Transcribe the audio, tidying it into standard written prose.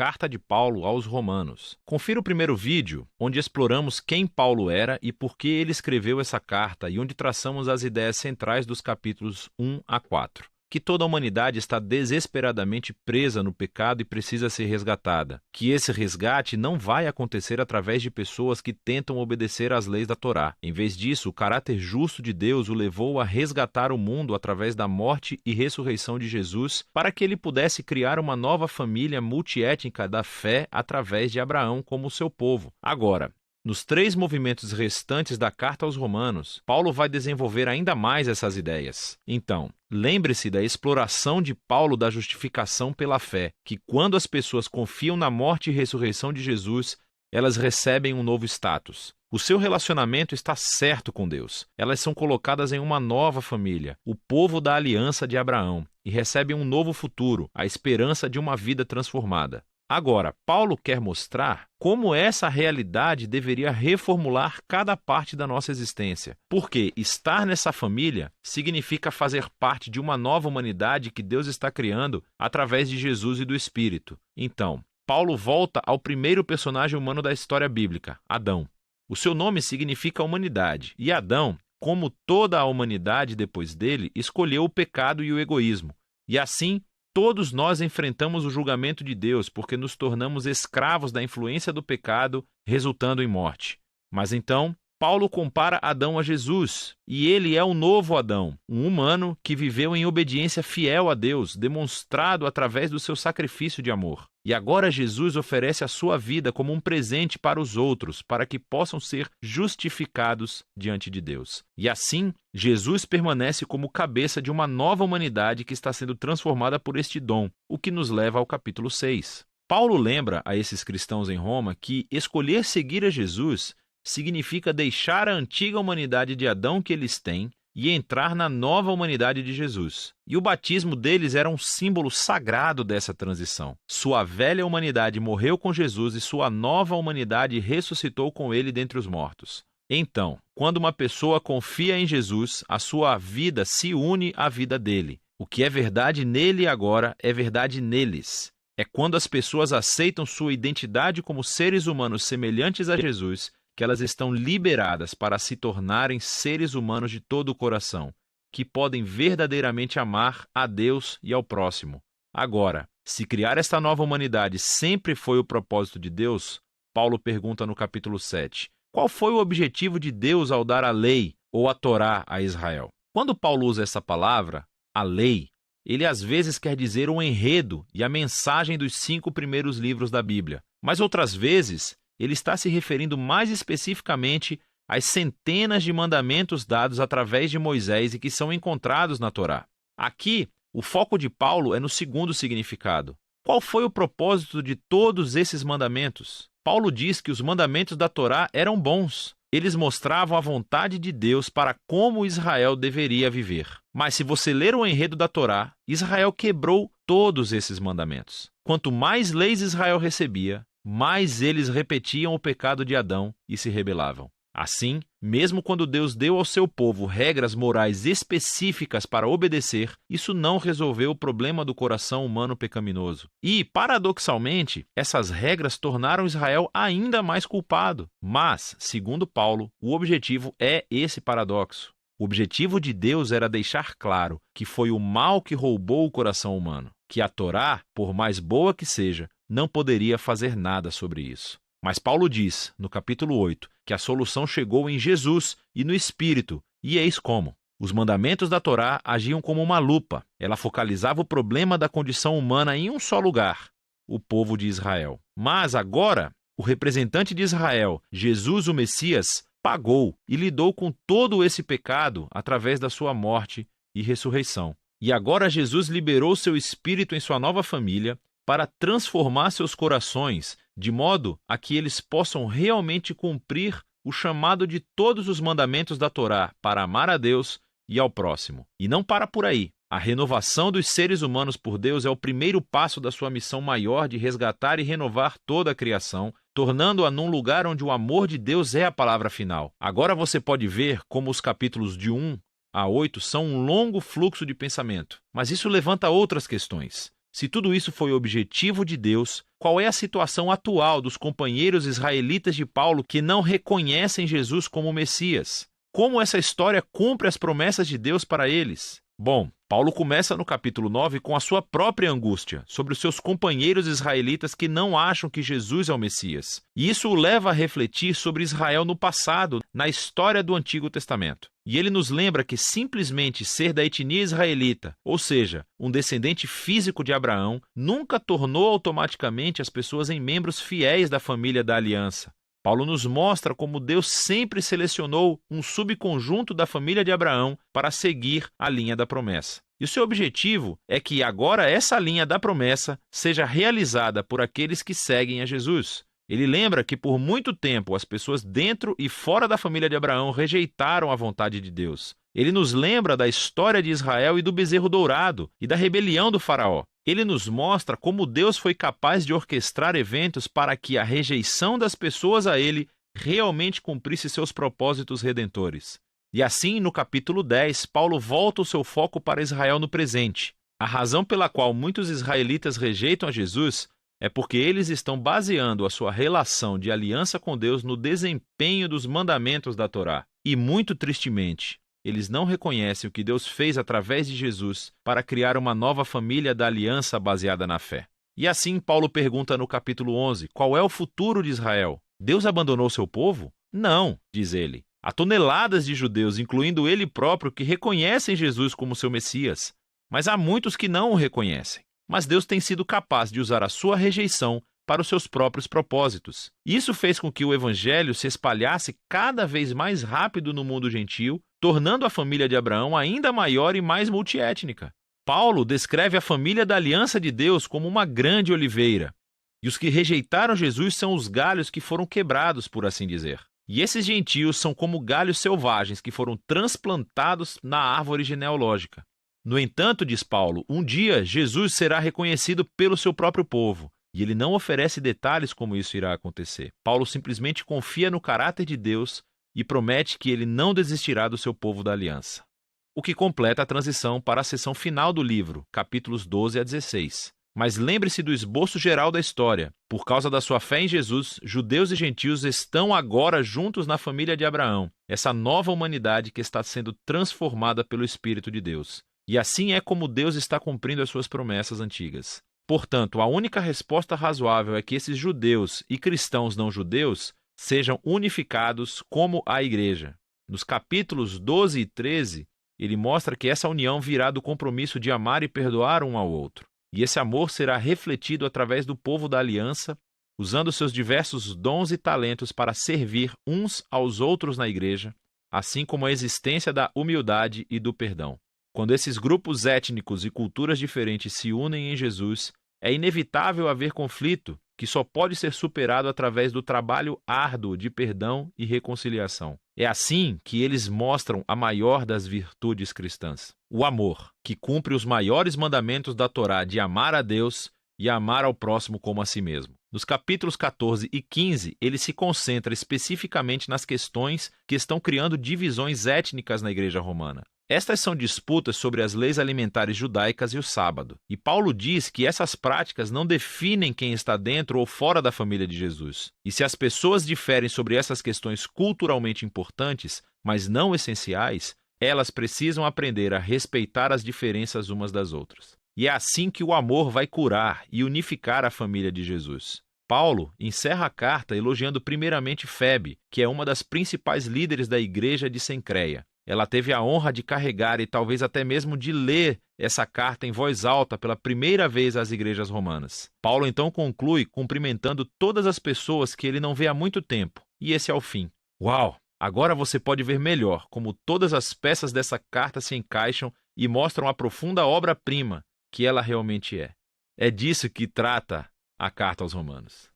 Carta de Paulo aos Romanos. Confira o primeiro vídeo, onde exploramos quem Paulo era e por que ele escreveu essa carta e onde traçamos as ideias centrais dos capítulos 1 a 4. Que toda a humanidade está desesperadamente presa no pecado e precisa ser resgatada. Que esse resgate não vai acontecer através de pessoas que tentam obedecer às leis da Torá. Em vez disso, o caráter justo de Deus o levou a resgatar o mundo através da morte e ressurreição de Jesus, para que ele pudesse criar uma nova família multiétnica da fé através de Abraão como seu povo. Agora, nos 3 movimentos restantes da Carta aos Romanos, Paulo vai desenvolver ainda mais essas ideias. Então, lembre-se da exploração de Paulo da justificação pela fé, que quando as pessoas confiam na morte e ressurreição de Jesus, elas recebem um novo status. O seu relacionamento está certo com Deus. Elas são colocadas em uma nova família, o povo da aliança de Abraão, e recebem um novo futuro, a esperança de uma vida transformada. Agora, Paulo quer mostrar como essa realidade deveria reformular cada parte da nossa existência. Porque estar nessa família significa fazer parte de uma nova humanidade que Deus está criando através de Jesus e do Espírito. Então, Paulo volta ao primeiro personagem humano da história bíblica, Adão. O seu nome significa humanidade, e Adão, como toda a humanidade depois dele, escolheu o pecado e o egoísmo. E assim, todos nós enfrentamos o julgamento de Deus porque nos tornamos escravos da influência do pecado, resultando em morte. Mas então, Paulo compara Adão a Jesus, e ele é o novo Adão, um humano que viveu em obediência fiel a Deus, demonstrado através do seu sacrifício de amor. E agora Jesus oferece a sua vida como um presente para os outros, para que possam ser justificados diante de Deus. E assim, Jesus permanece como cabeça de uma nova humanidade que está sendo transformada por este dom, o que nos leva ao capítulo 6. Paulo lembra a esses cristãos em Roma que escolher seguir a Jesus significa deixar a antiga humanidade de Adão que eles têm e entrar na nova humanidade de Jesus. E o batismo deles era um símbolo sagrado dessa transição. Sua velha humanidade morreu com Jesus e sua nova humanidade ressuscitou com ele dentre os mortos. Então, quando uma pessoa confia em Jesus, a sua vida se une à vida dele. O que é verdade nele agora é verdade neles. É quando as pessoas aceitam sua identidade como seres humanos semelhantes a Jesus que elas estão liberadas para se tornarem seres humanos de todo o coração, que podem verdadeiramente amar a Deus e ao próximo. Agora, se criar esta nova humanidade sempre foi o propósito de Deus, Paulo pergunta no capítulo 7, qual foi o objetivo de Deus ao dar a lei ou a Torá a Israel? Quando Paulo usa essa palavra, a lei, ele às vezes quer dizer o enredo e a mensagem dos 5 primeiros livros da Bíblia, mas outras vezes ele está se referindo mais especificamente às centenas de mandamentos dados através de Moisés e que são encontrados na Torá. Aqui, o foco de Paulo é no segundo significado. Qual foi o propósito de todos esses mandamentos? Paulo diz que os mandamentos da Torá eram bons. Eles mostravam a vontade de Deus para como Israel deveria viver. Mas se você ler o enredo da Torá, Israel quebrou todos esses mandamentos. Quanto mais leis Israel recebia, mais eles repetiam o pecado de Adão e se rebelavam. Assim, mesmo quando Deus deu ao seu povo regras morais específicas para obedecer, isso não resolveu o problema do coração humano pecaminoso. E, paradoxalmente, essas regras tornaram Israel ainda mais culpado. Mas, segundo Paulo, o objetivo é esse paradoxo. O objetivo de Deus era deixar claro que foi o mal que roubou o coração humano, que a Torá, por mais boa que seja, não poderia fazer nada sobre isso. Mas Paulo diz, no capítulo 8, que a solução chegou em Jesus e no Espírito, e eis como. Os mandamentos da Torá agiam como uma lupa. Ela focalizava o problema da condição humana em um só lugar, o povo de Israel. Mas agora, o representante de Israel, Jesus o Messias, pagou e lidou com todo esse pecado através da sua morte e ressurreição. E agora Jesus liberou seu Espírito em sua nova família para transformar seus corações de modo a que eles possam realmente cumprir o chamado de todos os mandamentos da Torá para amar a Deus e ao próximo. E não para por aí. A renovação dos seres humanos por Deus é o primeiro passo da sua missão maior de resgatar e renovar toda a criação, tornando-a num lugar onde o amor de Deus é a palavra final. Agora você pode ver como os capítulos de 1 a 8 são um longo fluxo de pensamento, mas isso levanta outras questões. Se tudo isso foi o objetivo de Deus, qual é a situação atual dos companheiros israelitas de Paulo que não reconhecem Jesus como Messias? Como essa história cumpre as promessas de Deus para eles? Bom, Paulo começa no capítulo 9 com a sua própria angústia sobre os seus companheiros israelitas que não acham que Jesus é o Messias. E isso o leva a refletir sobre Israel no passado, na história do Antigo Testamento. E ele nos lembra que simplesmente ser da etnia israelita, ou seja, um descendente físico de Abraão, nunca tornou automaticamente as pessoas em membros fiéis da família da aliança. Paulo nos mostra como Deus sempre selecionou um subconjunto da família de Abraão para seguir a linha da promessa. E o seu objetivo é que agora essa linha da promessa seja realizada por aqueles que seguem a Jesus. Ele lembra que por muito tempo as pessoas dentro e fora da família de Abraão rejeitaram a vontade de Deus. Ele nos lembra da história de Israel e do bezerro dourado e da rebelião do faraó. Ele nos mostra como Deus foi capaz de orquestrar eventos para que a rejeição das pessoas a ele realmente cumprisse seus propósitos redentores. E assim, no capítulo 10, Paulo volta o seu foco para Israel no presente. A razão pela qual muitos israelitas rejeitam a Jesus é porque eles estão baseando a sua relação de aliança com Deus no desempenho dos mandamentos da Torá. E, muito tristemente, eles não reconhecem o que Deus fez através de Jesus para criar uma nova família da aliança baseada na fé. E assim Paulo pergunta no capítulo 11, qual é o futuro de Israel? Deus abandonou seu povo? Não, diz ele. Há toneladas de judeus, incluindo ele próprio, que reconhecem Jesus como seu Messias. Mas há muitos que não o reconhecem. Mas Deus tem sido capaz de usar a sua rejeição para os seus próprios propósitos. Isso fez com que o evangelho se espalhasse cada vez mais rápido no mundo gentil, tornando a família de Abraão ainda maior e mais multiétnica. Paulo descreve a família da aliança de Deus como uma grande oliveira, e os que rejeitaram Jesus são os galhos que foram quebrados, por assim dizer. E esses gentios são como galhos selvagens que foram transplantados na árvore genealógica. No entanto, diz Paulo, um dia Jesus será reconhecido pelo seu próprio povo, e ele não oferece detalhes como isso irá acontecer. Paulo simplesmente confia no caráter de Deus e promete que ele não desistirá do seu povo da aliança. O que completa a transição para a seção final do livro, capítulos 12 a 16. Mas lembre-se do esboço geral da história. Por causa da sua fé em Jesus, judeus e gentios estão agora juntos na família de Abraão, essa nova humanidade que está sendo transformada pelo Espírito de Deus. E assim é como Deus está cumprindo as suas promessas antigas. Portanto, a única resposta razoável é que esses judeus e cristãos não judeus sejam unificados como a igreja. Nos capítulos 12 e 13, ele mostra que essa união virá do compromisso de amar e perdoar um ao outro. E esse amor será refletido através do povo da aliança, usando seus diversos dons e talentos para servir uns aos outros na igreja, assim como a existência da humildade e do perdão. Quando esses grupos étnicos e culturas diferentes se unem em Jesus, é inevitável haver conflito, que só pode ser superado através do trabalho árduo de perdão e reconciliação. É assim que eles mostram a maior das virtudes cristãs, o amor, que cumpre os maiores mandamentos da Torá de amar a Deus e amar ao próximo como a si mesmo. Nos capítulos 14 e 15, ele se concentra especificamente nas questões que estão criando divisões étnicas na Igreja Romana. Estas são disputas sobre as leis alimentares judaicas e o sábado. E Paulo diz que essas práticas não definem quem está dentro ou fora da família de Jesus. E se as pessoas diferem sobre essas questões culturalmente importantes, mas não essenciais, elas precisam aprender a respeitar as diferenças umas das outras. E é assim que o amor vai curar e unificar a família de Jesus. Paulo encerra a carta elogiando primeiramente Febe, que é uma das principais líderes da igreja de Cencreia. Ela teve a honra de carregar e talvez até mesmo de ler essa carta em voz alta pela primeira vez às igrejas romanas. Paulo então conclui cumprimentando todas as pessoas que ele não vê há muito tempo. E esse é o fim. Uau! Agora você pode ver melhor como todas as peças dessa carta se encaixam e mostram a profunda obra-prima que ela realmente é. É disso que trata a carta aos Romanos.